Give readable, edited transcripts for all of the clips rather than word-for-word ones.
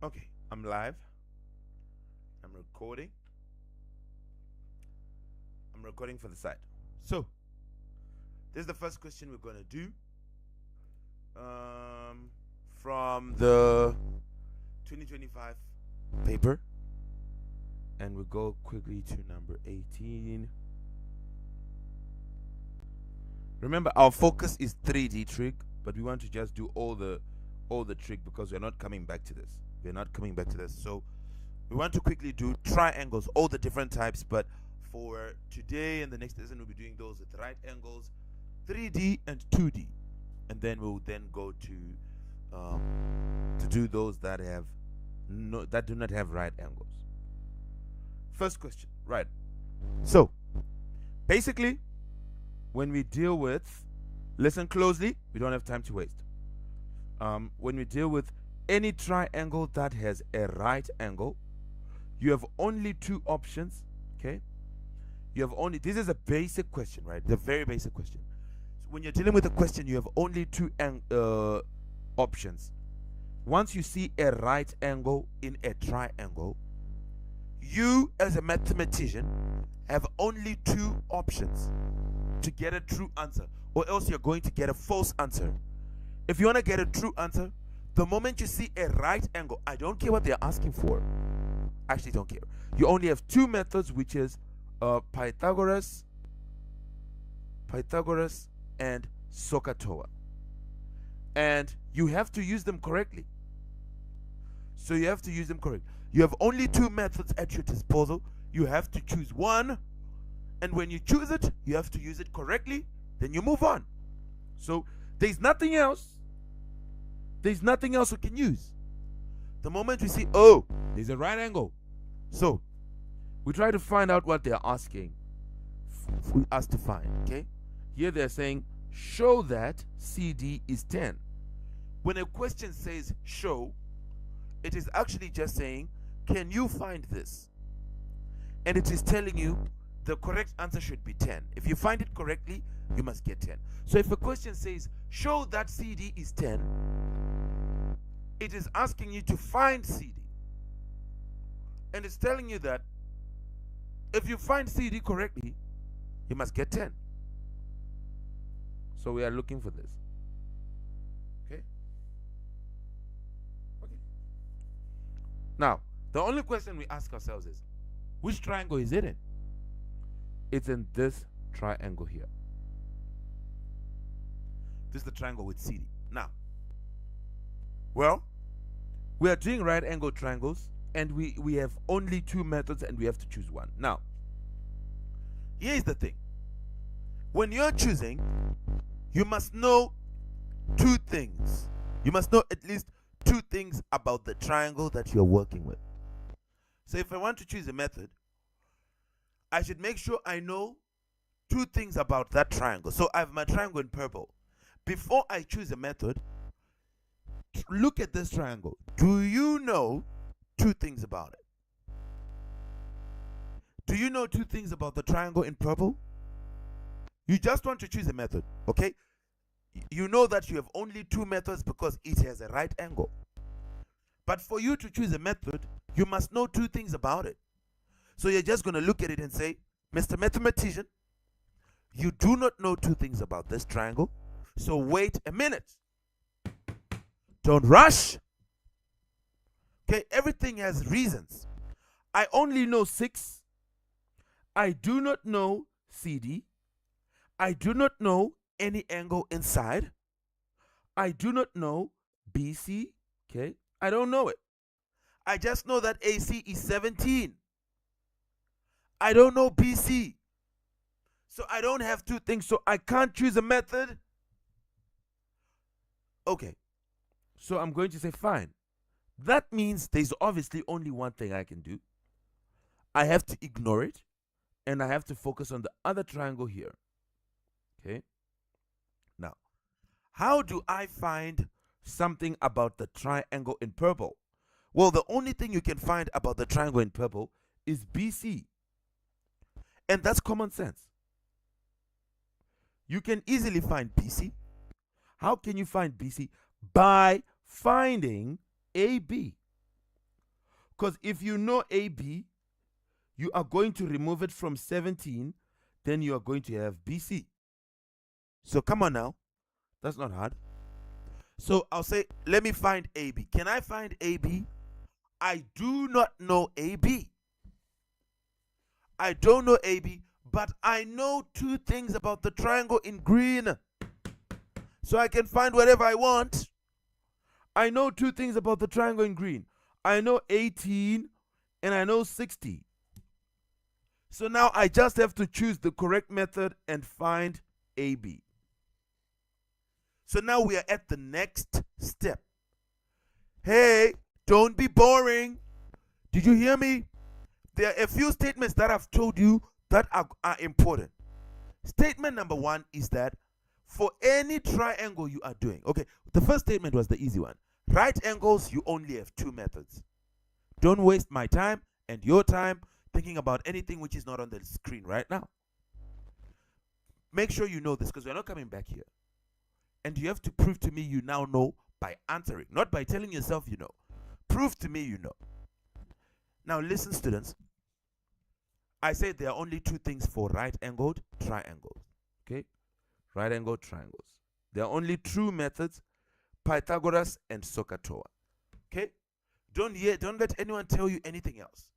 Okay, I'm live. I'm recording. I'm recording for the site. So, this is the first question we're going to do from the 2025 paper. And we'll go quickly to number 18. Remember, our focus is 3D trig, but we want to just do all the trig because we're not coming back to this. We're not coming back to this. So we want to quickly do triangles, all the different types, but for today and the next lesson we'll be doing those with right angles, 3D and 2D, and then we'll then go to do those that do not have right angles. First question, right? So basically, when we deal with, listen closely, we don't have time to waste. When we deal with any triangle that has a right angle, you have only two options. Okay, you have only, this is a basic question, right? It's a very basic question. So when you're dealing with a question, you have only two options. Once you see a right angle in a triangle, you as a mathematician have only two options to get a true answer, or else you're going to get a false answer. If you want to get a true answer, the moment you see a right angle, I don't care what they're asking for. I actually don't care. You only have two methods, which is Pythagoras and SOHCAHTOA, and you have to use them correctly. So you have to use them correctly. You have only two methods at your disposal. You have to choose one, and when you choose it, you have to use it correctly, then you move on. So there's nothing else. There's nothing else we can use. The moment we see, oh, there's a right angle, so we try to find out what they're asking for us to find. Okay, here they're saying show that CD is 10. When a question says show, it is actually just saying, can you find this? And it is telling you the correct answer should be 10. If you find it correctly, you must get 10. So if a question says show that CD is 10, it is asking you to find CD. And it's telling you that if you find CD correctly, you must get 10. So we are looking for this. Okay? Okay. Now, the only question we ask ourselves is, which triangle is it in? It's in this triangle here. This is the triangle with CD. Now, well, we are doing right angle triangles, and we have only two methods, and we have to choose one. Now, here's the thing. When you're choosing, you must know two things. You must know at least two things about the triangle that you're working with. So if I want to choose a method, I should make sure I know two things about that triangle. So I have my triangle in purple. Before I choose a method, look at this triangle. Do you know two things about it? Do you know two things about the triangle in purple? You just want to choose a method, okay? You know that you have only two methods because it has a right angle. But for you to choose a method, you must know two things about it. So you're just going to look at it and say, Mr. Mathematician, you do not know two things about this triangle, so wait a minute. Don't rush. Okay, everything has reasons. I only know 6. I do not know CD. I do not know any angle inside. I do not know BC. Okay, I don't know it. I just know that AC is 17. I don't know BC. So I don't have two things, so I can't choose a method. Okay, so I'm going to say fine. That means there's obviously only one thing I can do. I have to ignore it, and I have to focus on the other triangle here. Okay, now, how do I find something about the triangle in purple? Well, the only thing you can find about the triangle in purple is BC. And that's common sense. You can easily find BC. How can you find BC? By finding AB. Because if you know AB, you are going to remove it from 17, then you are going to have BC. So come on now. That's not hard. So I'll say, let me find AB. Can I find AB? I do not know AB. I don't know AB, but I know two things about the triangle in green. So I can find whatever I want. I know two things about the triangle in green. I know 18 and I know 60. So now I just have to choose the correct method and find AB. So now we are at the next step. Hey, don't be boring. Did you hear me? There are a few statements that I've told you that are important. Statement number one is that for any triangle you are doing, okay, the first statement was the easy one. Right angles, you only have two methods. Don't waste my time and your time thinking about anything which is not on the screen right now. Make sure you know this, because we're not coming back here. And you have to prove to me you now know by answering, not by telling yourself you know. Prove to me you know. Now listen, students. I said there are only two things for right-angled triangles. Okay? Right-angled triangles. There are only two methods, Pythagoras and SOHCAHTOA. Okay? Don't let anyone tell you anything else.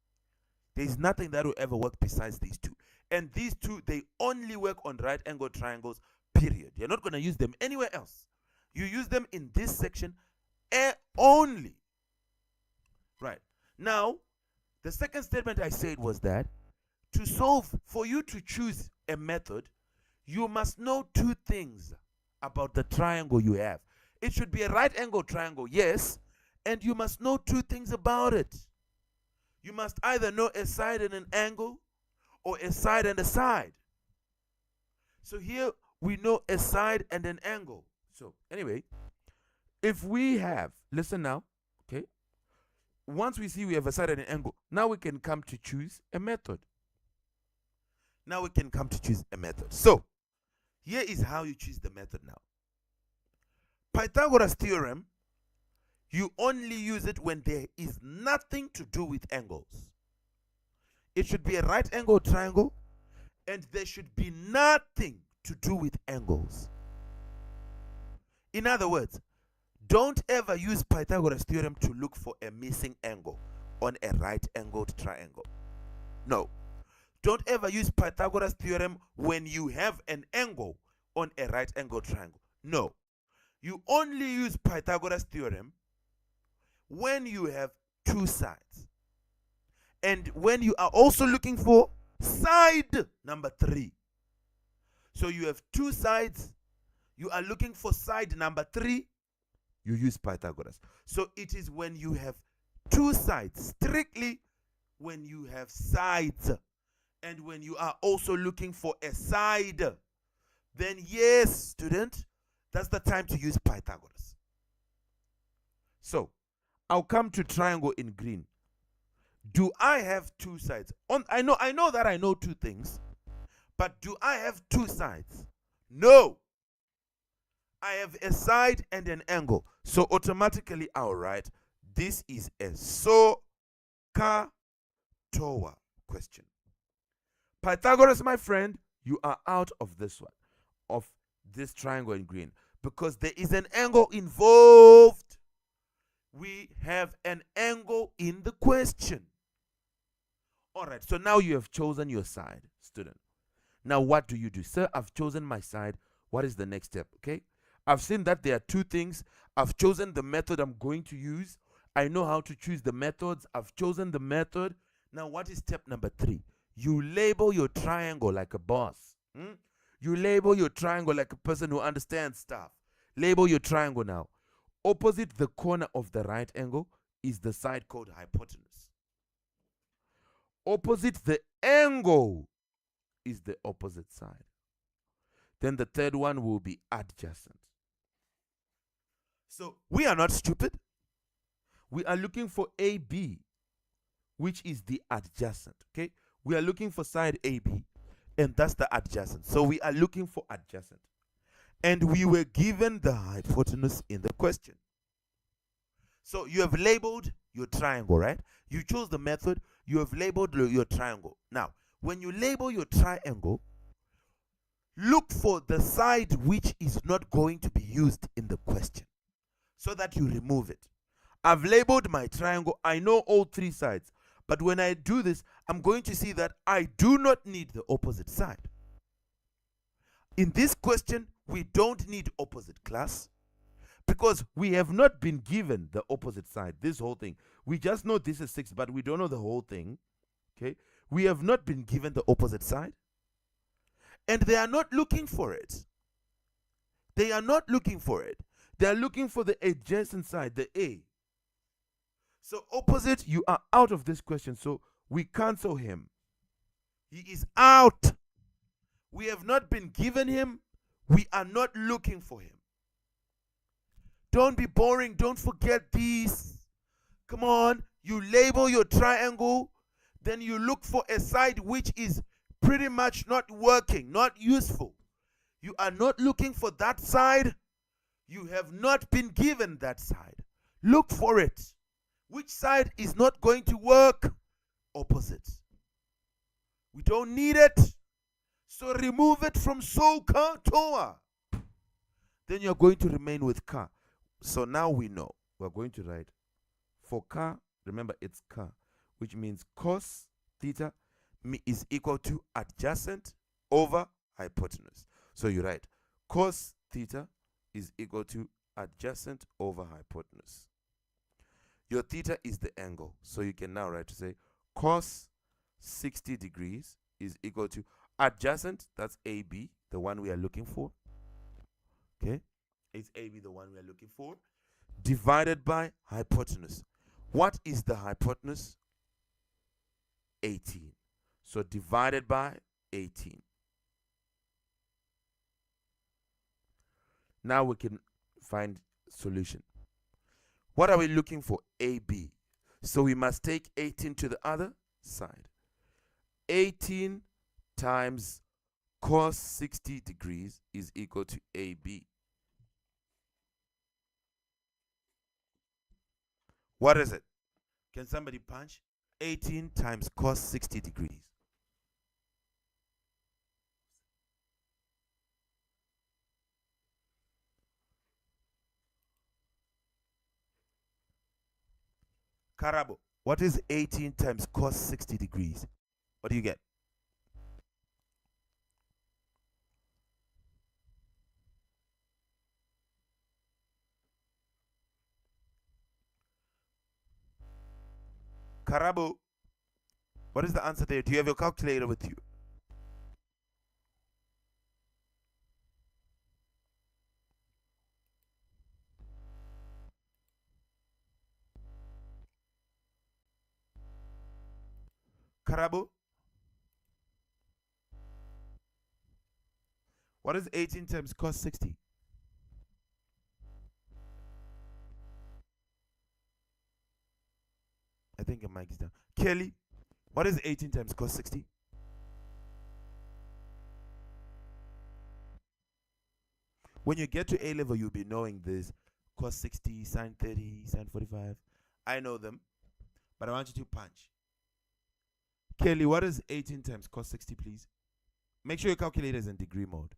There is nothing that will ever work besides these two. And these two, they only work on right-angled triangles, period. You're not going to use them anywhere else. You use them in this section only. Right. Now, the second statement I said was that to solve, for you to choose a method, you must know two things about the triangle you have. It should be a right-angled triangle, yes, and you must know two things about it. You must either know a side and an angle, or a side and a side. So here we know a side and an angle. So anyway, if we have, listen now, okay? Once we see we have a side and an angle, now we can come to choose a method. Now we can come to choose a method. So here is how you choose the method now. Pythagoras theorem, you only use it when there is nothing to do with angles. It should be a right angle triangle, and there should be nothing to do with angles. In other words, don't ever use Pythagoras theorem to look for a missing angle on a right angled triangle. No. Don't ever use Pythagoras theorem when you have an angle on a right angled triangle. No. You only use Pythagoras theorem when you have two sides. And when you are also looking for side number 3. So you have two sides, you are looking for side number 3, you use Pythagoras. So it is when you have two sides, strictly when you have sides. And when you are also looking for a side, then yes, student, that's the time to use Pythagoras. So I'll come to triangle in green. Do I have two sides? I know that I know two things, but do I have two sides? No. I have a side and an angle. So automatically I'll write, this is a SOHCAHTOA question. Pythagoras, my friend, you are out of this one, of this triangle in green, because there is an angle involved. We have an angle in the question. All right, so now you have chosen your side, student. Now what do you do? Sir, I've chosen my side. What is the next step? Okay, I've seen that there are two things. I've chosen the method I'm going to use. I know how to choose the methods. I've chosen the method. Now what is step number 3? You label your triangle like a boss. You label your triangle like a person who understands stuff. Label your triangle now. Opposite the corner of the right angle is the side called hypotenuse. Opposite the angle is the opposite side. Then the third one will be adjacent. So we are not stupid. We are looking for AB, which is the adjacent. Okay, we are looking for side AB, and that's the adjacent. So we are looking for adjacent, and we were given the hypotenuse in the question. So you have labeled your triangle, right? You chose the method, you have labeled your triangle. Now, when you label your triangle, look for the side which is not going to be used in the question so that you remove it. I've labeled my triangle. I know all three sides. But when I do this, I'm going to see that I do not need the opposite side. In this question, we don't need opposite class because we have not been given the opposite side, this whole thing. We just know this is 6, but we don't know the whole thing. Okay? We have not been given the opposite side. And they are not looking for it. They are not looking for it. They are looking for the adjacent side, the A. So opposite, you are out of this question. So we cancel him. He is out. We have not been given him. We are not looking for him. Don't be boring. Don't forget these. Come on. You label your triangle. Then you look for a side which is pretty much not working, not useful. You are not looking for that side. You have not been given that side. Look for it. Which side is not going to work? Opposite. We don't need it. So remove it from so ka toa. Then you're going to remain with ka. So now we know. We're going to write for ka, remember it's ka, which means cos theta is equal to adjacent over hypotenuse. So you write cos theta is equal to adjacent over hypotenuse. Your theta is the angle. So you can now write to say cos 60 degrees is equal to adjacent, that's AB, the one we are looking for. Okay? It's AB, the one we are looking for, divided by hypotenuse. What is the hypotenuse? 18. So divided by 18. Now we can find solution. What are we looking for? AB. So we must take 18 to the other side. 18 times cos 60 degrees is equal to AB. What is it? Can somebody punch? 18 times cos 60 degrees. Karabo, what is 18 times cos 60 degrees? What do you get? Karabo, what is the answer there? Do you have your calculator with you? Karabo, what is 18 times cos 60? I think your mic is down. Kelly, what is 18 times cos 60? When you get to A level, you'll be knowing this. Cos 60, sine 30, sine 45. I know them, but I want you to punch. Kelly, what is 18 times cos 60, please? Make sure your calculator is in degree mode.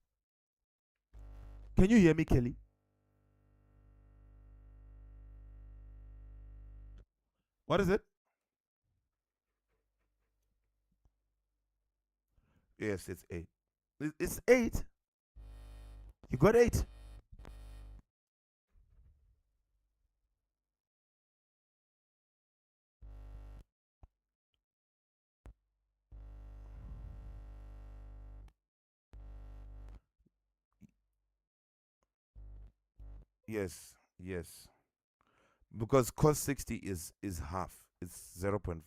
Can you hear me, Kelly? What is it? Yes, it's 8. It's 8. You got 8. Yes, yes. Because cos 60 is half. It's 0.5.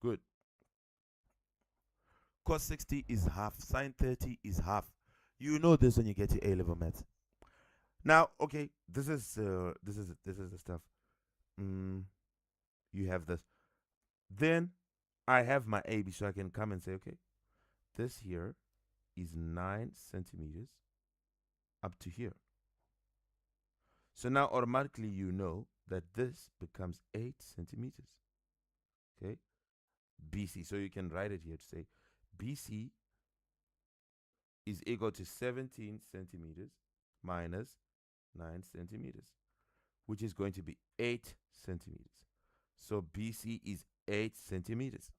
Good. Cos 60 is half. Sine 30 is half. You know this when you get to A level maths. Now, okay, this is the stuff. You have this. Then I have my AB, so I can come and say, okay, this here is 9 centimeters up to here. So now automatically you know that this becomes 8 centimeters. Okay, BC. So you can write it here to say BC is equal to 17 centimeters minus 9 centimeters, which is going to be 8 centimeters. So BC is 8 centimeters.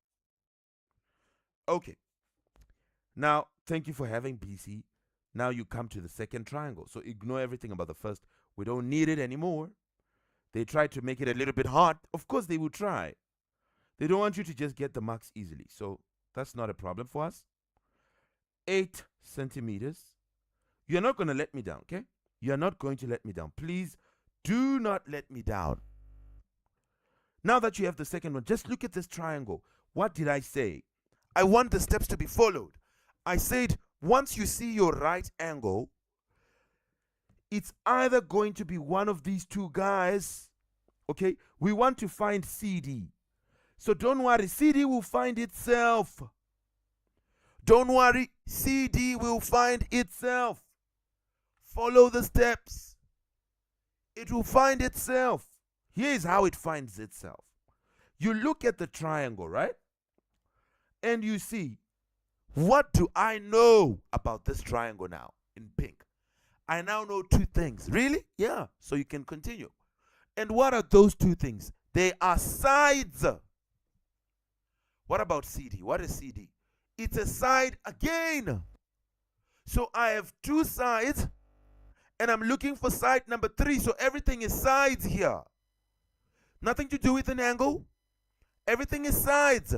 Okay. Now, thank you for having BC. Now you come to the second triangle. So ignore everything about the first. We don't need it anymore. They tried to make it a little bit hard. Of course, they will try. They don't want you to just get the marks easily. So that's not a problem for us. 8 centimeters. You're not going to let me down, okay? You're not going to let me down. Please do not let me down. Now that you have the second one, just look at this triangle. What did I say? I want the steps to be followed. I said, once you see your right angle, it's either going to be one of these two guys, okay? We want to find CD. So don't worry, CD will find itself. Don't worry, CD will find itself. Follow the steps. It will find itself. Here's how it finds itself. You look at the triangle, right? And you see, what do I know about this triangle now in pink? I now know two things. Really? Yeah. So you can continue. And what are those two things? They are sides. What about CD? What is CD? It's a side again. So I have two sides, and I'm looking for side number 3. So everything is sides here. Nothing to do with an angle. Everything is sides.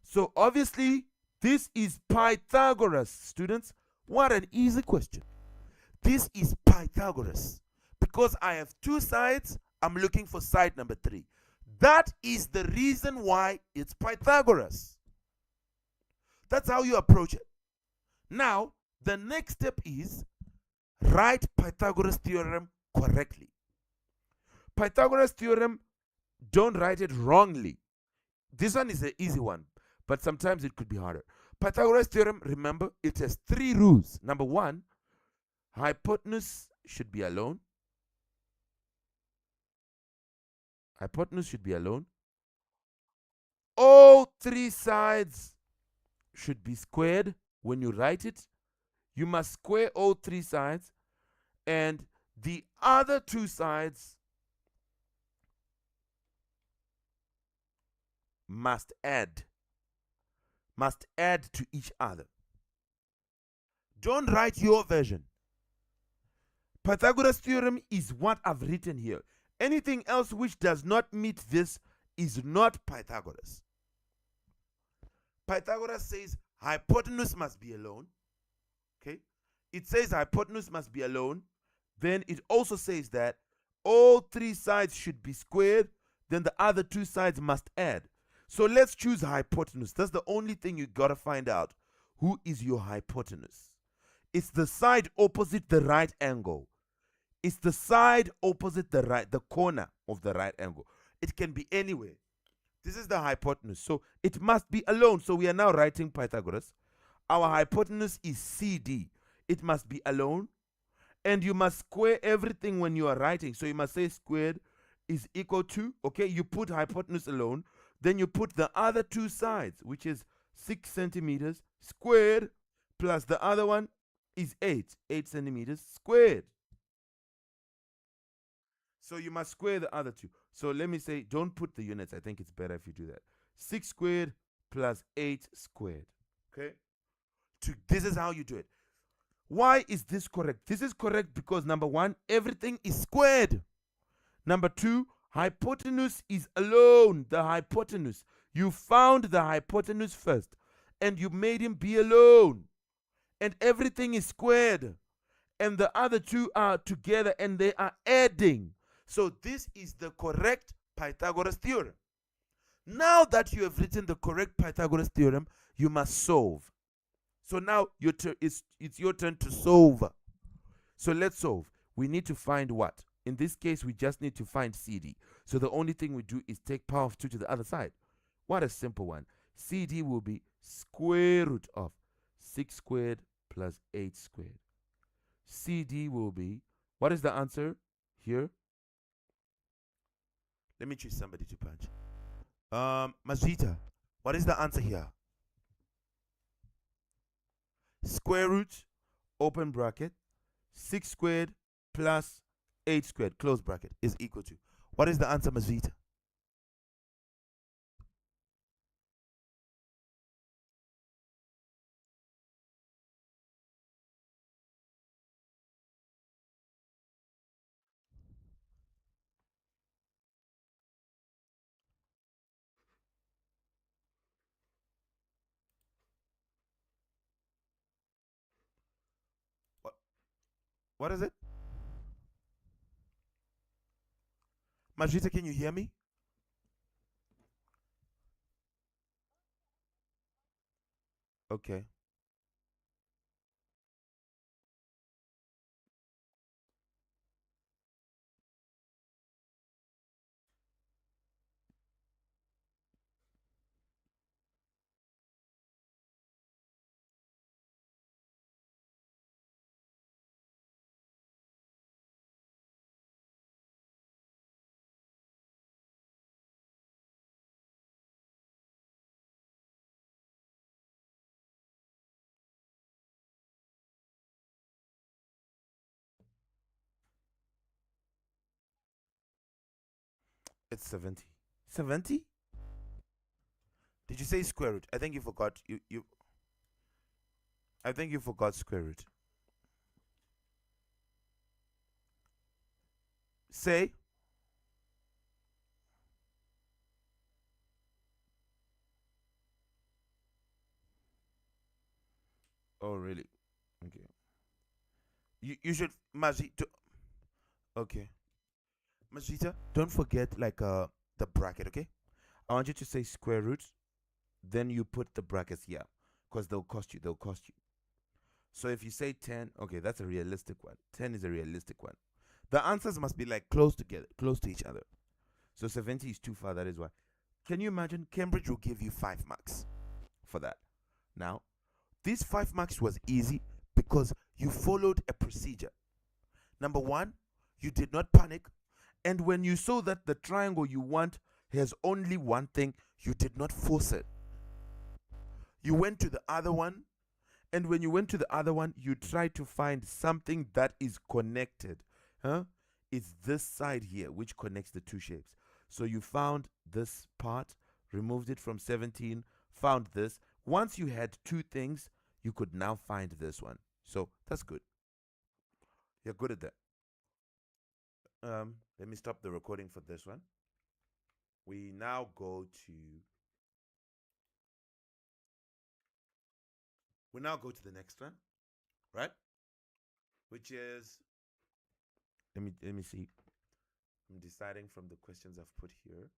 So obviously, this is Pythagoras, students. What an easy question. This is Pythagoras. Because I have two sides, I'm looking for side number 3. That is the reason why it's Pythagoras. That's how you approach it. Now, the next step is write Pythagoras theorem correctly. Pythagoras theorem, don't write it wrongly. This one is an easy one, but sometimes it could be harder. Pythagoras theorem, remember, it has 3 rules. Number 1, hypotenuse should be alone. Hypotenuse should be alone. All 3 sides should be squared when you write it. You must square all 3 sides, and the other 2 sides must add to each other. Don't write your version. Pythagoras theorem is what I've written here. Anything else which does not meet this is not Pythagoras. Pythagoras says hypotenuse must be alone. Okay? It says hypotenuse must be alone. Then it also says that all 3 sides should be squared. Then the other 2 sides must add. So let's choose hypotenuse. That's the only thing you got to find out. Who is your hypotenuse? It's the side opposite the right angle. It's the side opposite the corner of the right angle. It can be anywhere. This is the hypotenuse. So it must be alone. So we are now writing Pythagoras. Our hypotenuse is CD. It must be alone. And you must square everything when you are writing. So you must say squared is equal to, okay, you put hypotenuse alone. Then you put the other 2 sides, which is 6 centimeters squared, plus the other one is 8 centimeters squared. So you must square the other 2. So let me say, don't put the units. I think it's better if you do that. 6 squared plus 8 squared. Okay? This is how you do it. Why is this correct? This is correct because number 1, everything is squared. Number 2, hypotenuse is alone. The hypotenuse. You found the hypotenuse first, and you made him be alone. And everything is squared. And the other 2 are together, and they are adding. So this is the correct Pythagoras theorem. Now that you have written the correct Pythagoras theorem, you must solve. So now it's your turn to solve. So let's solve. We need to find what? In this case, we just need to find CD. So the only thing we do is take power of 2 to the other side. What a simple one. CD will be square root of 6 squared plus 8 squared. CD will be, what is the answer here? Let me choose somebody to punch. Masvita, what is the answer here? Square root, open bracket, 6 squared plus 8 squared, close bracket, is equal to. What is the answer, Masvita? What, what is it? Masvita, can you hear me? Okay. It's 70. 70? Did you say square root? I think you forgot. I think you forgot square root. Say. Oh, really? Okay. You should, Masvita. Okay. Masvita, don't forget like the bracket, okay? I want you to say square root, then you put the brackets here, because they'll cost you. They'll cost you. So if you say 10, okay, that's a realistic one. 10 is a realistic one. The answers must be like close together, close to each other. So 70 is too far. That is why. Can you imagine? Cambridge will give you 5 marks for that. Now, these 5 marks was easy because you followed a procedure. Number one, you did not panic. And when you saw that the triangle you want has only one thing, you did not force it. You went to the other one, and when you went to the other one, you tried to find something that is connected. It's this side here which connects the two shapes. So you found this part, removed it from 17, found this. Once you had 2 things, you could now find this one. So that's good. You're good at that. Let me stop the recording for this one. We now go to the next one, right? Which is, let me see. I'm deciding from the questions I've put here.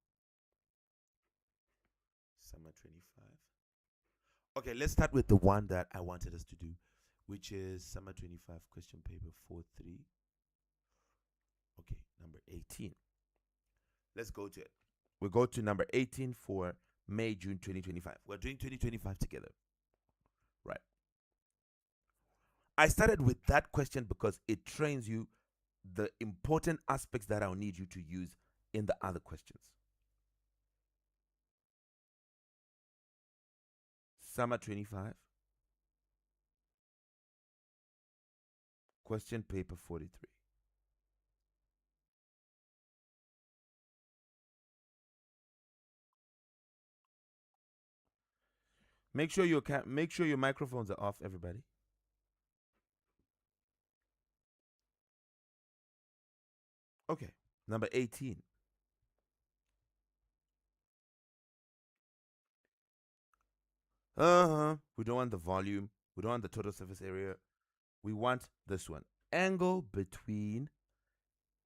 Summer 25. Okay, let's start with the one that I wanted us to do, which is Summer 25 question paper 4.3. Okay, number 18. Let's go to it. We'll go to number 18 for May, June 2025. We're doing 2025 together. Right. I started with that question because it trains you the important aspects that I'll need you to use in the other questions. Summer 25. Question paper 43. Make sure your microphones are off, everybody. Okay, number 18. We don't want the volume. We don't want the total surface area. We want this one. Angle between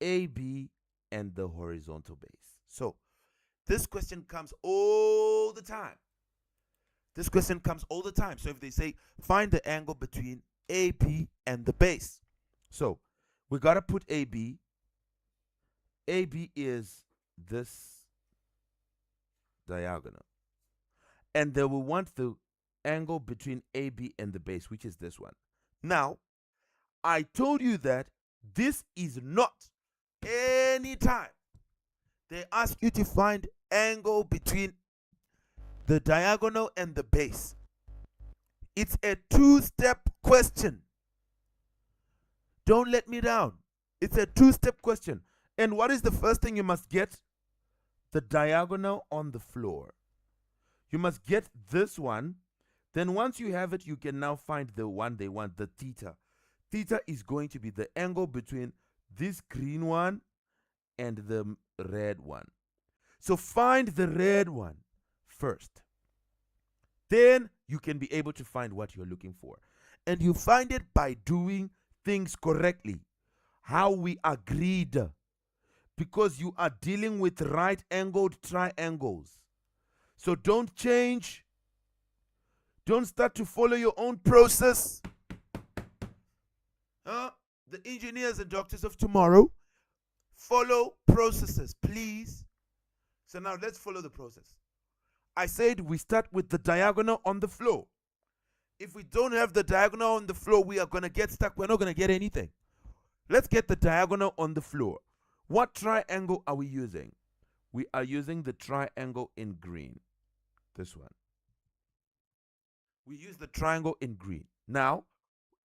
AB and the horizontal base. So this question comes all the time. This question comes all the time. So if they say, find the angle between AB and the base. So we got to put AB. AB is this diagonal. And then we want the angle between AB and the base, which is this one. Now, I told you that this is not any time. They ask you to find angle between the diagonal and the base. It's a two-step question. Don't let me down. It's a two-step question. And what is the first thing you must get? The diagonal on the floor. You must get this one. Then once you have it, you can now find the one they want, the theta. Theta is going to be the angle between this green one and the red one. So find the red one first. Then you can be able to find what you're looking for. And you find it by doing things correctly, how we agreed, because you are dealing with right-angled triangles. So don't change. Don't start to follow your own process. The engineers and doctors of tomorrow, follow processes, please. So now let's follow the process. I said we start with the diagonal on the floor. If we don't have the diagonal on the floor, we are going to get stuck. We're not going to get anything. Let's get the diagonal on the floor. What triangle are we using? We are using the triangle in green. This one. We use the triangle in green. Now,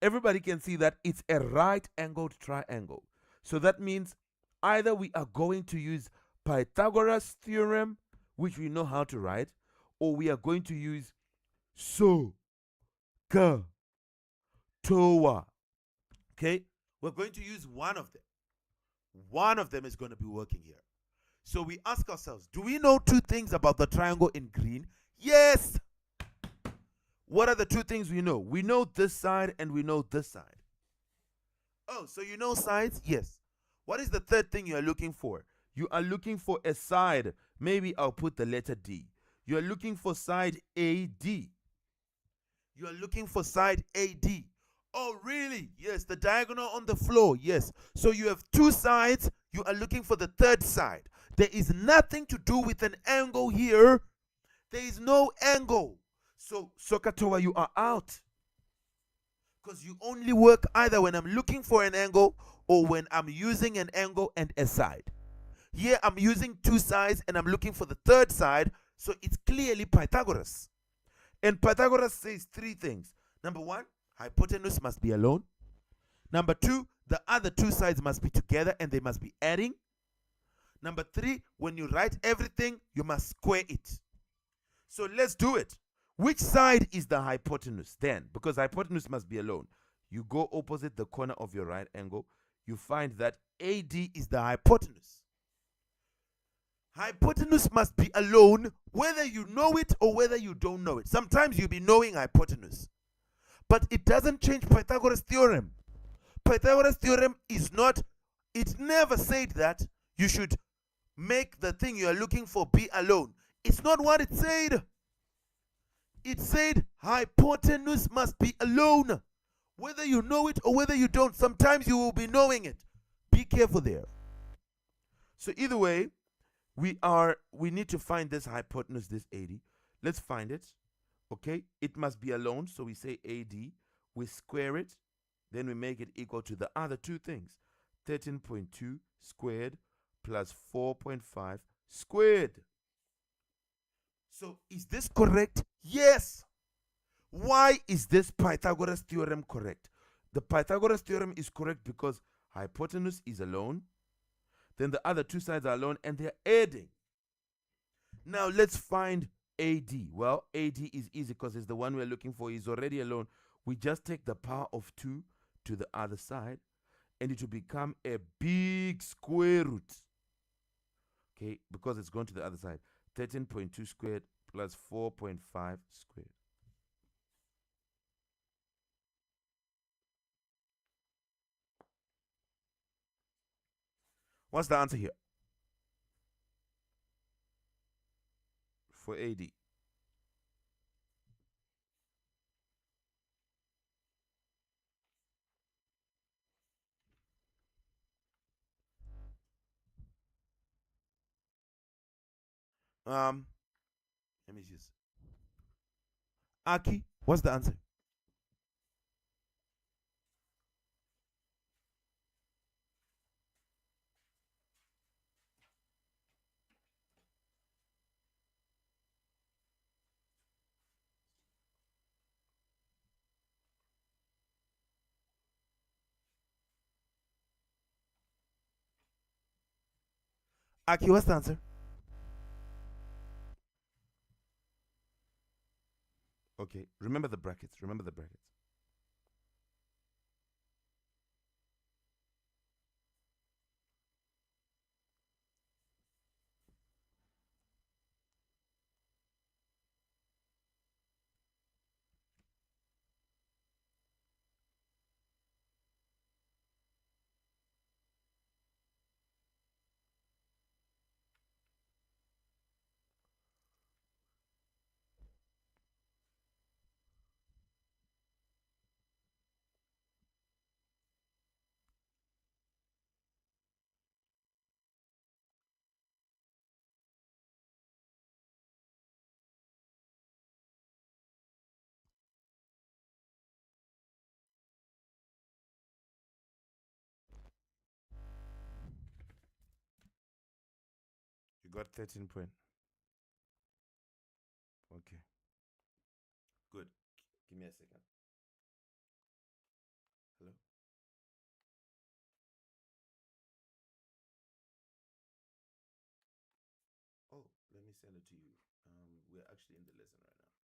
everybody can see that it's a right-angled triangle. So that means either we are going to use Pythagoras theorem, which we know how to write, or we are going to use SOHCAHTOA. Okay? We're going to use one of them. One of them is going to be working here. So we ask ourselves, do we know two things about the triangle in green? Yes! What are the two things we know? We know this side and we know this side. Oh, so you know sides? Yes. What is the third thing you are looking for? You are looking for a side. Maybe I'll put the letter D. You are looking for side AD. You are looking for side AD. Oh, really? Yes. The diagonal on the floor. Yes. So you have two sides. You are looking for the third side. There is nothing to do with an angle here. There is no angle. So, SOHCAHTOA, you are out. Because you only work either when I'm looking for an angle or when I'm using an angle and a side. Here I'm using two sides and I'm looking for the third side. So it's clearly Pythagoras. And Pythagoras says three things. Number one, hypotenuse must be alone. Number two, the other two sides must be together and they must be adding. Number three, when you write everything, you must square it. So let's do it. Which side is the hypotenuse then? Because hypotenuse must be alone. You go opposite the corner of your right angle. You find that AD is the hypotenuse. Hypotenuse must be alone whether you know it or whether you don't know it. Sometimes you'll be knowing hypotenuse. But it doesn't change Pythagoras theorem. Pythagoras theorem is not, it never said that you should make the thing you are looking for be alone. It's not what it said. It said hypotenuse must be alone. Whether you know it or whether you don't, sometimes you will be knowing it. Be careful there. So either way, we need to find this hypotenuse, this AD. Let's find it. Okay, it must be alone, so we say AD. We square it, then we make it equal to the other two things. 13.2 squared plus 4.5 squared. So is this correct? Yes. Why is this Pythagoras theorem correct? The Pythagoras theorem is correct because hypotenuse is alone, then the other two sides are alone and they're adding. Now let's find AD. Well, AD is easy because it's the one we're looking for. It's already alone. We just take the power of 2 to the other side and it will become a big square root. Okay, because it's going to the other side. 13.2 squared plus 4.5 squared. What's the answer here for AD? Let me just. Aki, what's the answer? Aki, what's the answer? Okay, remember the brackets. Remember the brackets. You got 13 point. Okay, good. Give me a second. Hello? Oh, let me send it to you. We're actually in the lesson right now.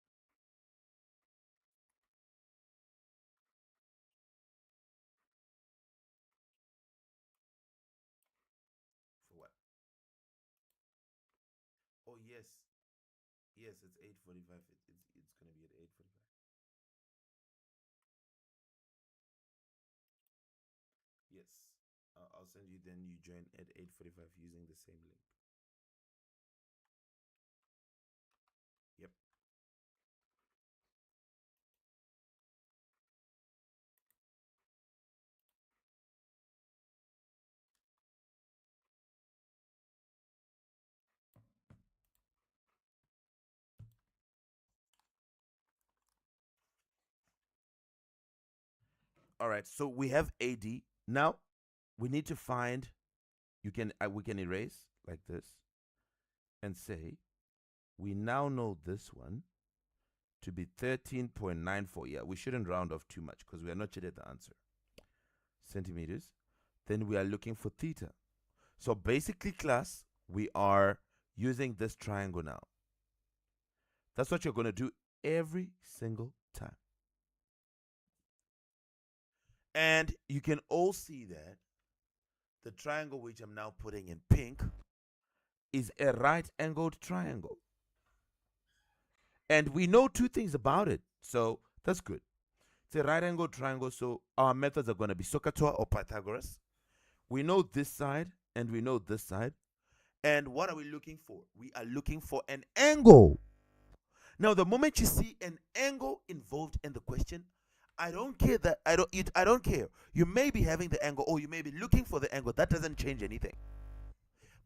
For what? Oh, yes. Yes, it's 8:45. It's going to be at 8:45. Yes. I'll send you, then you join at 8:45 using the same link. Yep. All right. So we have AD. Now we need to find, we can erase like this and say we now know this one to be 13.94. Yeah, we shouldn't round off too much because we are not yet at the answer. Centimeters. Then we are looking for theta. So basically, class, we are using this triangle now. That's what you're going to do every single time. And you can all see that the triangle which I'm now putting in pink is a right angled triangle. And we know two things about it. So that's good. It's a right angled triangle. So our methods are going to be SOHCAHTOA or Pythagoras. We know this side and we know this side. And what are we looking for? We are looking for an angle. Now, the moment you see an angle involved in the question, I don't care that I don't care. You may be having the angle or you may be looking for the angle. That doesn't change anything.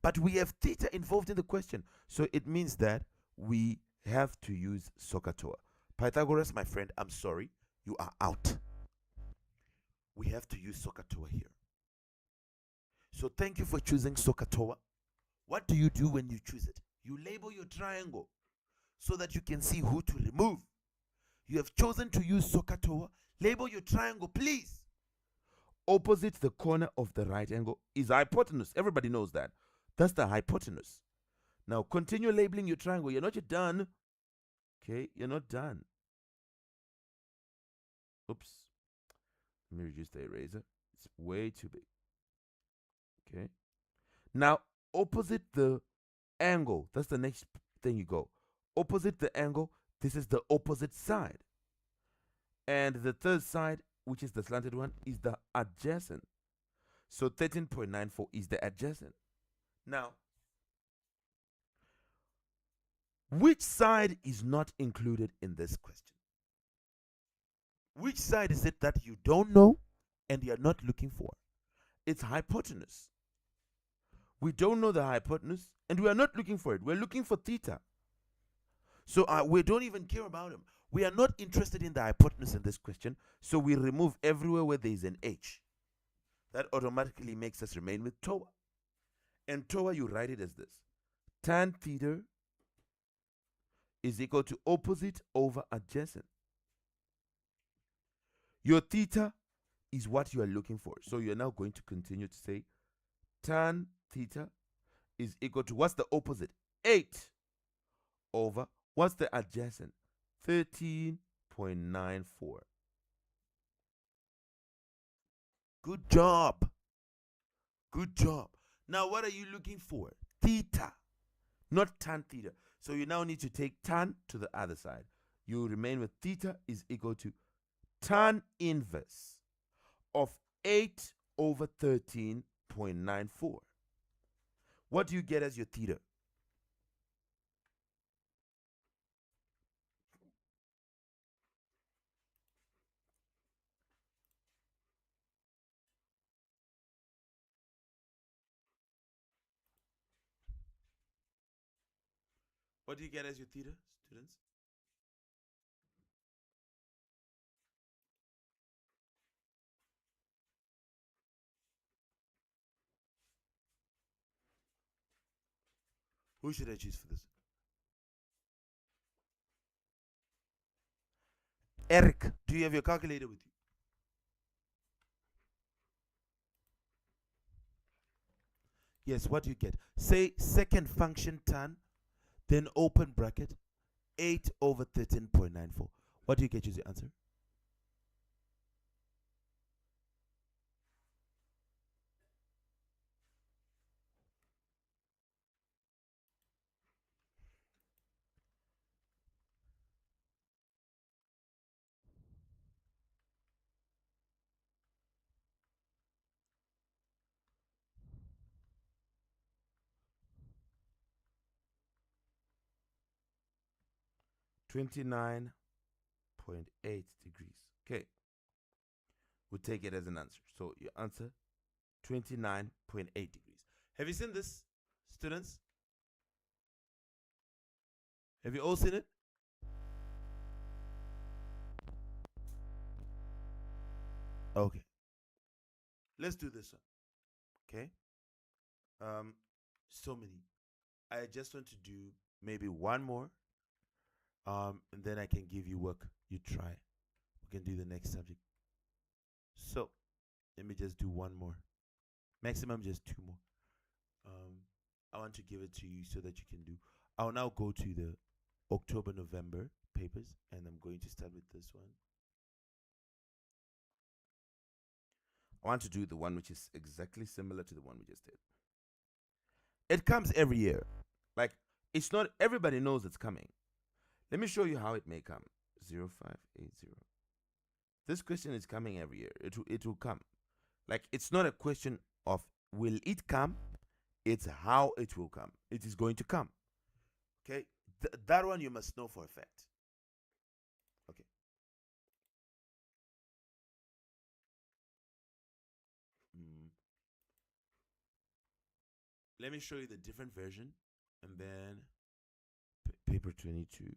But we have theta involved in the question. So it means that we have to use SOHCAHTOA. Pythagoras, my friend, I'm sorry. You are out. We have to use SOHCAHTOA here. So thank you for choosing SOHCAHTOA. What do you do when you choose it? You label your triangle so that you can see who to remove. You have chosen to use SOHCAHTOA. Label your triangle, please. Opposite the corner of the right angle is hypotenuse. Everybody knows that. That's the hypotenuse. Now continue labeling your triangle. You're not yet done. Okay, you're not done. Oops. Let me reduce the eraser. It's way too big. Okay. Now, opposite the angle, that's the next thing you go. Opposite the angle, this is the opposite side. And the third side, which is the slanted one, is the adjacent. So 13.94 is the adjacent. Now, which side is not included in this question? Which side is it that you don't know and you're not looking for? It's hypotenuse. We don't know the hypotenuse and we are not looking for it. We're looking for theta. So we don't even care about him. We are not interested in the hypotenuse in this question. So we remove everywhere where there is an H. That automatically makes us remain with TOA. And TOA, you write it as this. Tan theta is equal to opposite over adjacent. Your theta is what you are looking for. So you're now going to continue to say tan theta is equal to, what's the opposite? 8 over, what's the adjacent? 13.94. Good job. Good job. Now, what are you looking for? Theta, not tan theta. So you now need to take tan to the other side. You remain with theta is equal to tan inverse of 8 over 13.94. What do you get as your theta? What do you get as your theta, students? Who should I choose for this? Eric, do you have your calculator with you? Yes, what do you get? Say second function tan, then open bracket, 8 over 13.94. What do you get as your answer? $29.8 degrees. Okay. We'll take it as an answer. So your answer, 29.8 degrees. Have you seen this, students? Have you all seen it? Okay. Let's do this one. Okay. So many. I just want to do maybe one more. And then I can give you work. You try. We can do the next subject. So let me just do one more. Maximum just 2 more. I want to give it to you so that you can do. I'll now go to the October, November papers, and I'm going to start with this one. I want to do the one which is exactly similar to the one we just did. It comes every year. Like, it's not, everybody knows it's coming. Let me show you how it may come. 0580. This question is coming every year. It will come. Like, it's not a question of will it come, it's how it will come. It is going to come. Okay? That one you must know for a fact. Okay. Let me show you the different version, and then paper 22.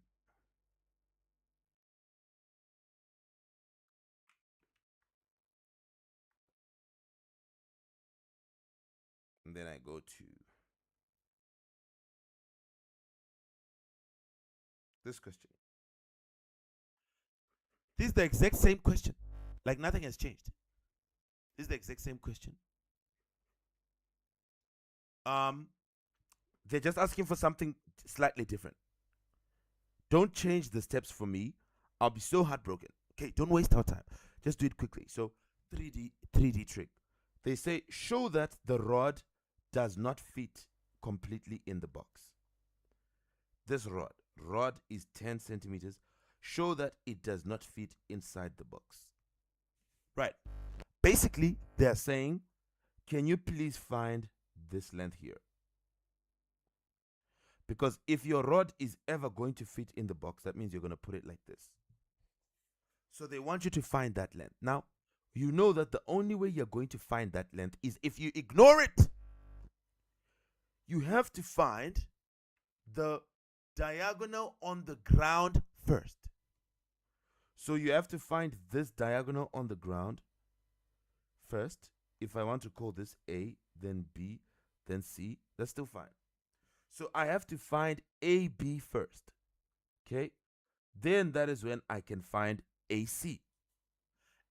And then I go to this question. This is the exact same question. Like, nothing has changed. This is the exact same question. They're just asking for something slightly different. Don't change the steps for me. I'll be so heartbroken. Okay, don't waste our time. Just do it quickly. So 3D trick. They say show that the rod does not fit completely in the box. This rod is 10 centimeters. Show that it does not fit inside the box. Right. Basically, they're saying, can you please find this length here? Because if your rod is ever going to fit in the box, that means you're going to put it like this. So they want you to find that length. Now, you know that the only way you're going to find that length is if you ignore it. You have to find the diagonal on the ground first. So you have to find this diagonal on the ground first. If I want to call this A, then B, then C, that's still fine. So I have to find AB first. Okay? Then that is when I can find AC.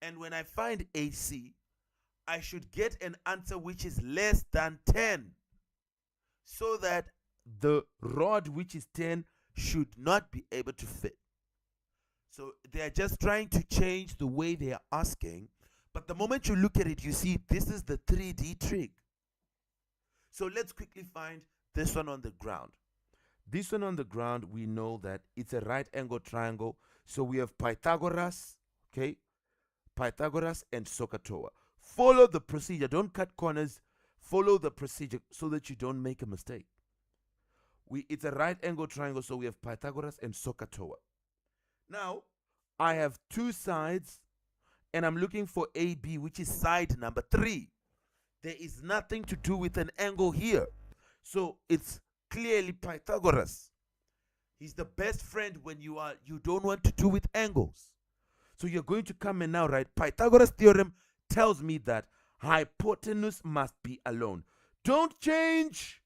And when I find AC, I should get an answer which is less than 10. so that the rod, which is 10, should not be able to fit. So they are just trying to change the way they are asking. But the moment you look at it, you see this is the 3D trig. So let's quickly find this one on the ground. This one on the ground, we know that it's a right angle triangle. So we have Pythagoras, okay? Pythagoras and SOHCAHTOA. Follow the procedure. Don't cut corners. Follow the procedure so that you don't make a mistake. It's a right angle triangle, so we have Pythagoras and SOHCAHTOA. Now, I have two sides, and I'm looking for AB, which is side number 3. There is nothing to do with an angle here. So it's clearly Pythagoras. He's the best friend when you don't want to do with angles. So you're going to come and now write Pythagoras theorem tells me that hypotenuse must be alone. Don't change.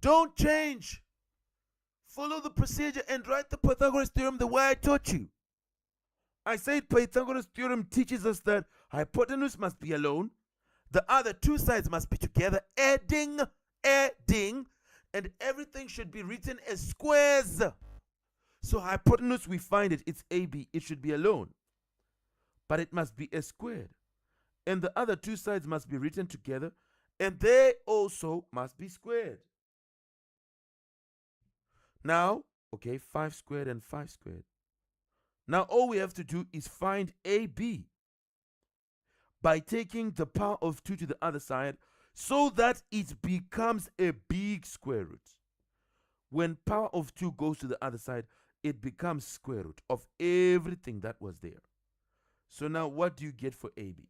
Don't change. Follow the procedure and write the Pythagoras theorem the way I taught you. I said Pythagoras theorem teaches us that hypotenuse must be alone. The other two sides must be together, adding, and everything should be written as squares. So hypotenuse, we find it's AB. It should be alone. But it must be S squared. And the other two sides must be written together, and they also must be squared. Now, okay, 5 squared and 5 squared. Now all we have to do is find AB by taking the power of 2 to the other side so that it becomes a big square root. When power of 2 goes to the other side, it becomes square root of everything that was there. So now what do you get for AB?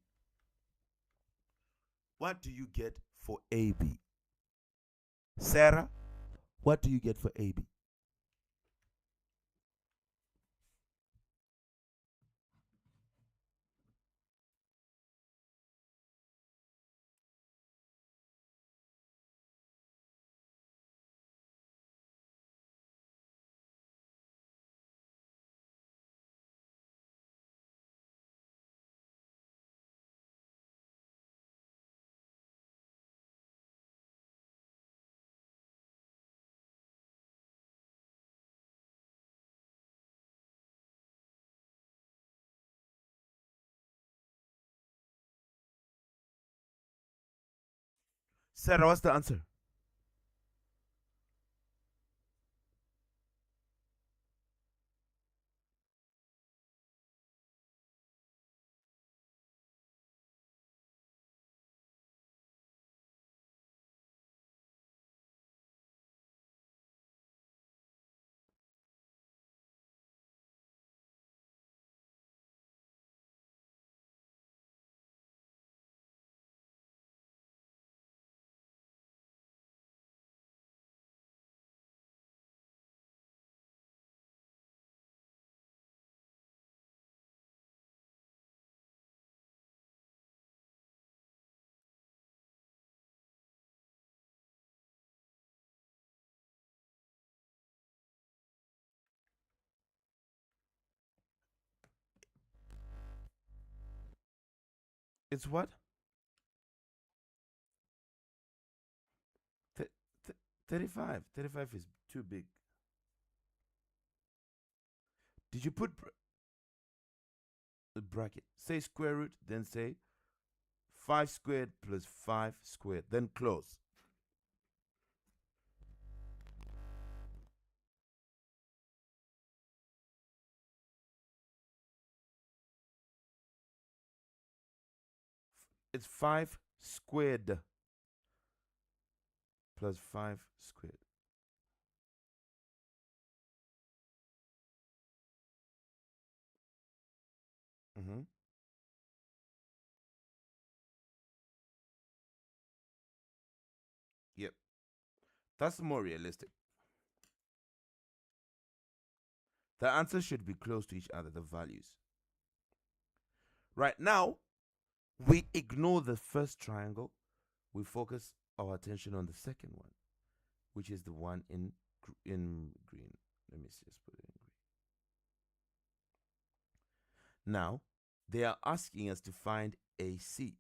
What do you get for AB? Sarah, what do you get for AB? Sarah, what's the answer? It's what? Th- 35. 35 is too big. Did you put a bracket? Say square root, then say 5 squared plus 5 squared, then close. It's 5 squared plus 5 squared. Mm-hmm. Yep. That's more realistic. The answers should be close to each other, the values. Right now, we ignore the first triangle. We focus our attention on the second one, which is the one in green. Let me just put it in green. Now, they are asking us to find AC.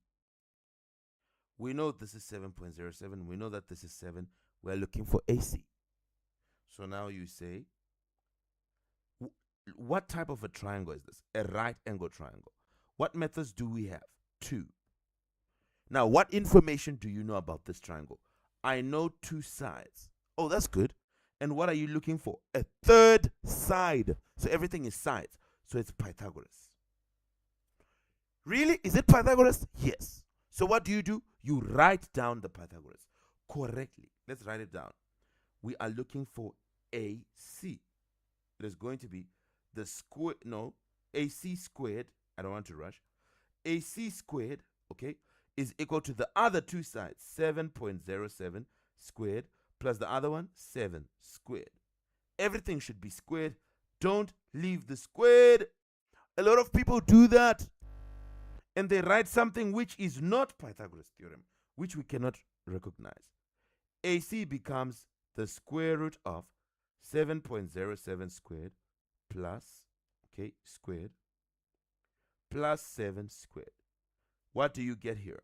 We know this is 7.07. We know that this is 7. We're looking for AC. So now you say, what type of a triangle is this? A right angle triangle. What methods do we have? 2. Now, what information do you know about this triangle? I know 2 sides. Oh, that's good. And what are you looking for? A third side. So everything is sides. So it's Pythagoras. Really? Is it Pythagoras? Yes. So what do? You write down the Pythagoras correctly. Let's write it down. We are looking for AC. It is going to be the square, no, AC squared. I don't want to rush. AC squared, okay, is equal to the other 2 sides, 7.07 squared, plus the other one, 7 squared. Everything should be squared. Don't leave the squared. A lot of people do that. And they write something which is not Pythagoras theorem, which we cannot recognize. AC becomes the square root of 7.07 squared plus, okay, squared, plus 7 squared. What do you get here?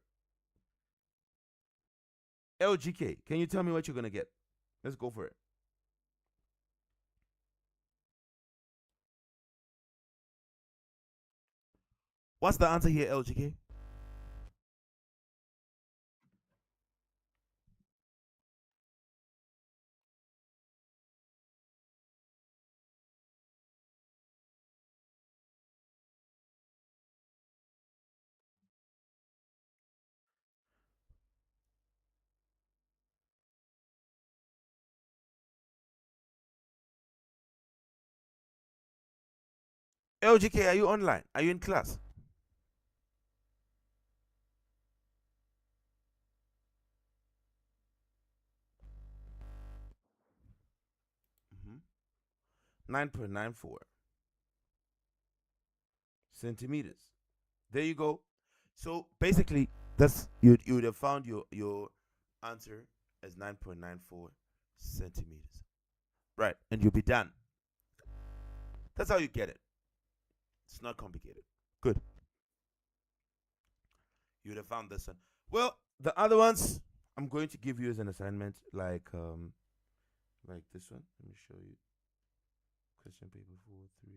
LGK, can you tell me what you're going to get? Let's go for it. What's the answer here, LGK? LGK, are you online? Are you in class? Mm-hmm. 9.94 centimeters. There you go. So basically, that's you would have found your answer as 9.94 centimeters. Right, and you'll be done. That's how you get it. It's not complicated. Good. You would have found this one. Well, the other ones I'm going to give you as an assignment, like this one. Let me show you. Question paper 4-3.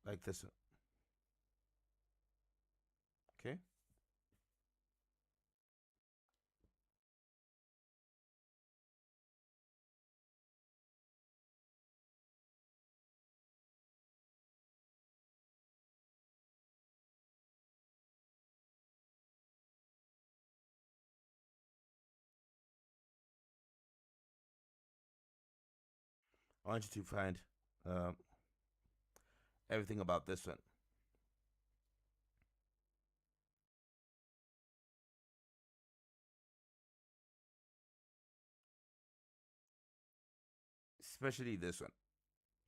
Like this one. Okay? I want you to find everything about this one. Especially this one,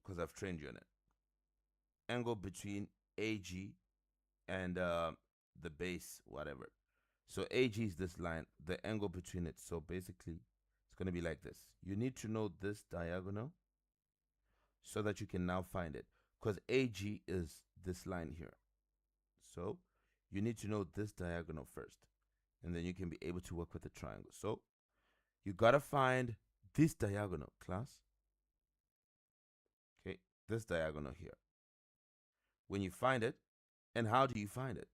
because I've trained you on it. Angle between AG and the base, whatever. So AG is this line, the angle between it. So basically, it's going to be like this. You need to know this diagonal so that you can now find it. Because AG is this line here. So you need to know this diagonal first. And then you can be able to work with the triangle. So you got to find this diagonal, class. Okay, this diagonal here. When you find it, and how do you find it?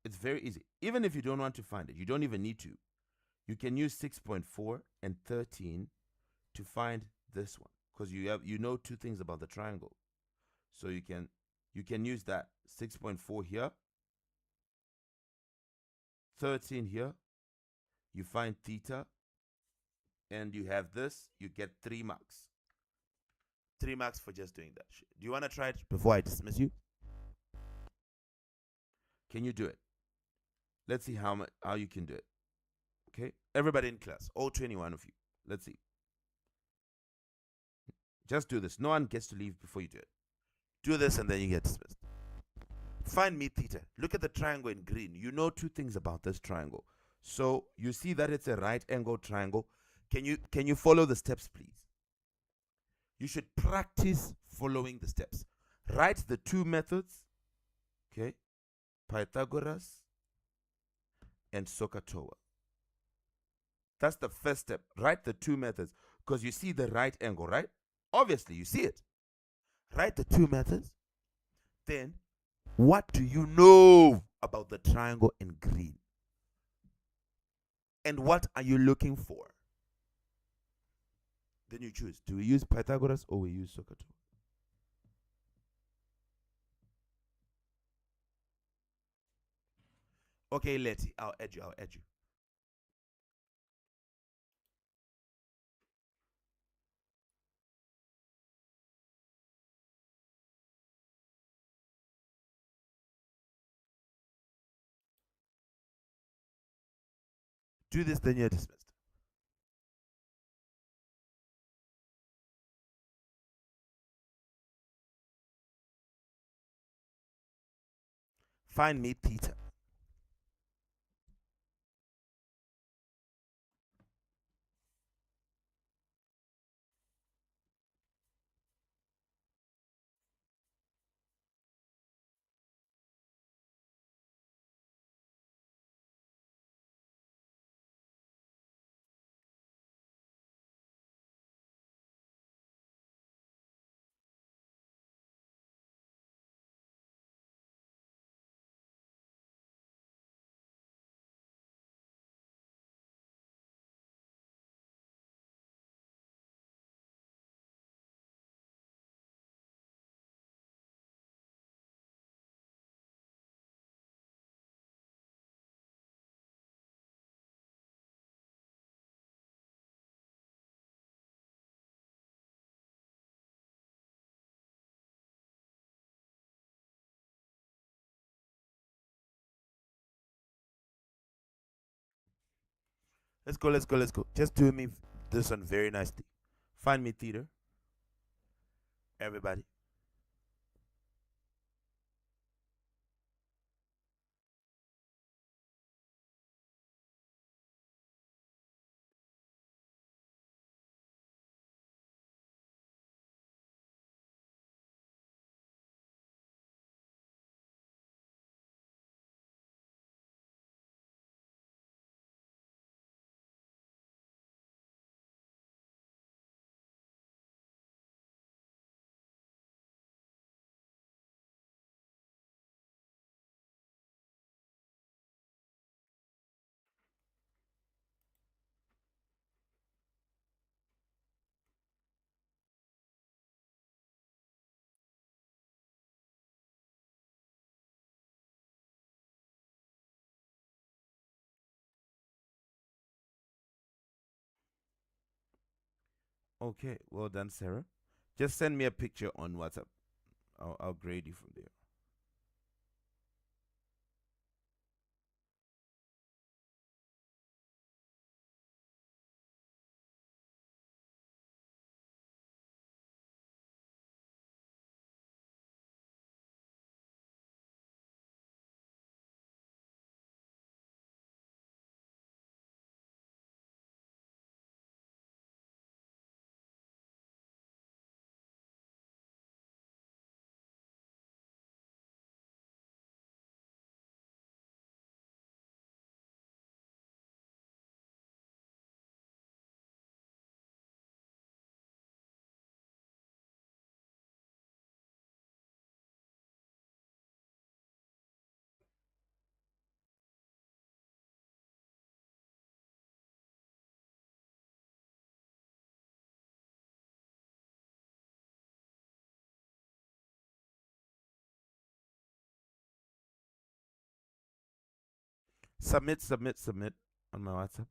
It's very easy. Even if you don't want to find it, you don't even need to. You can use 6.4 and 13 to find this one, because you know 2 things about the triangle. So you can use that 6.4 here, 13 here. You find theta, and you have this. You get 3 marks. 3 marks for just doing that shit. Do you want to try it before I dismiss you? Can you do it? Let's see how you can do it. Okay, everybody in class, all 21 of you. Let's see. Just do this. No one gets to leave before you do it. Do this and then you get dismissed. Find me theta. Look at the triangle in green. You know two things about this triangle. So you see that it's a right angle triangle. Can you follow the steps, please? You should practice following the steps. Write the two methods, okay? Pythagoras and SOHCAHTOA. That's the first step. Write the two methods because you see the right angle, right? Obviously, you see it. Write the two methods. Then, what do you know about the triangle in green? And what are you looking for? Then you choose. Do we use Pythagoras or we use SOHCAHTOA? Okay, Letty, I'll add you. Do this, then you're dismissed. Find me theta. Let's go. Just do me this one very nicely. Find me theta. Everybody. Okay, well done, Sarah. Just send me a picture on WhatsApp. I'll grade you from there. Submit on my WhatsApp.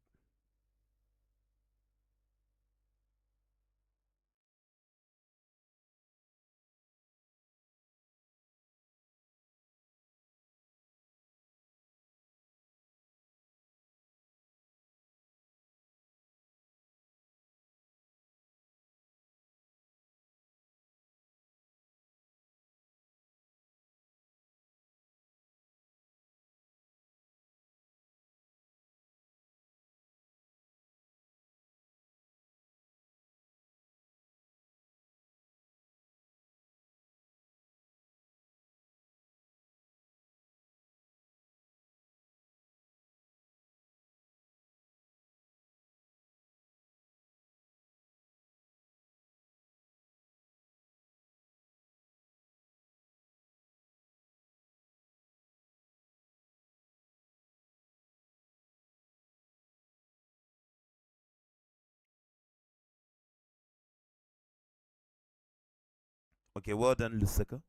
Okay, well done, Lusika.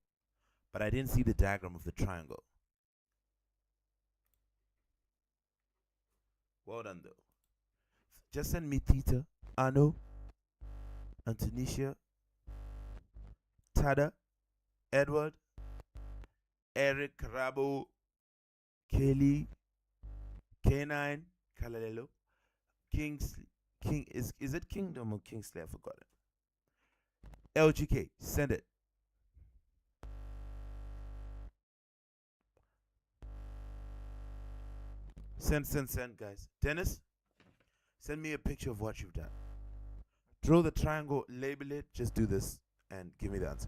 But I didn't see the diagram of the triangle. Well done, though. Just send me Tita, Ano, Antonisha, Tada, Edward, Eric, Rabo, Kelly, K9, Kalalelo, Kingsley. Is it Kingdom or Kingsley? I forgot it. LGK, send it. Send, guys. Dennis, send me a picture of what you've done. Draw the triangle, label it, just do this, and give me the answer.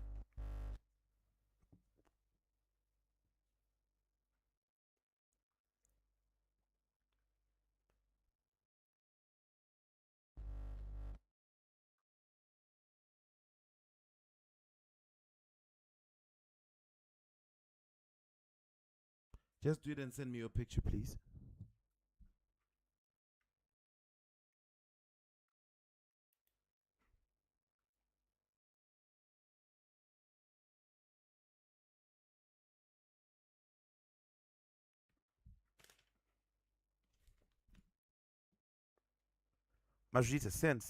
Just do it and send me your picture, please. Majita, send.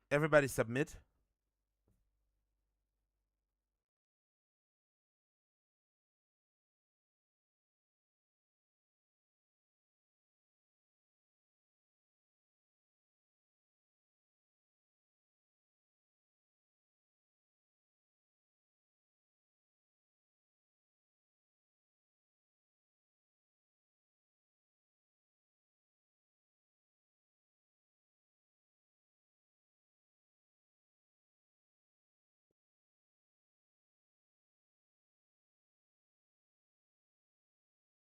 Everybody submit.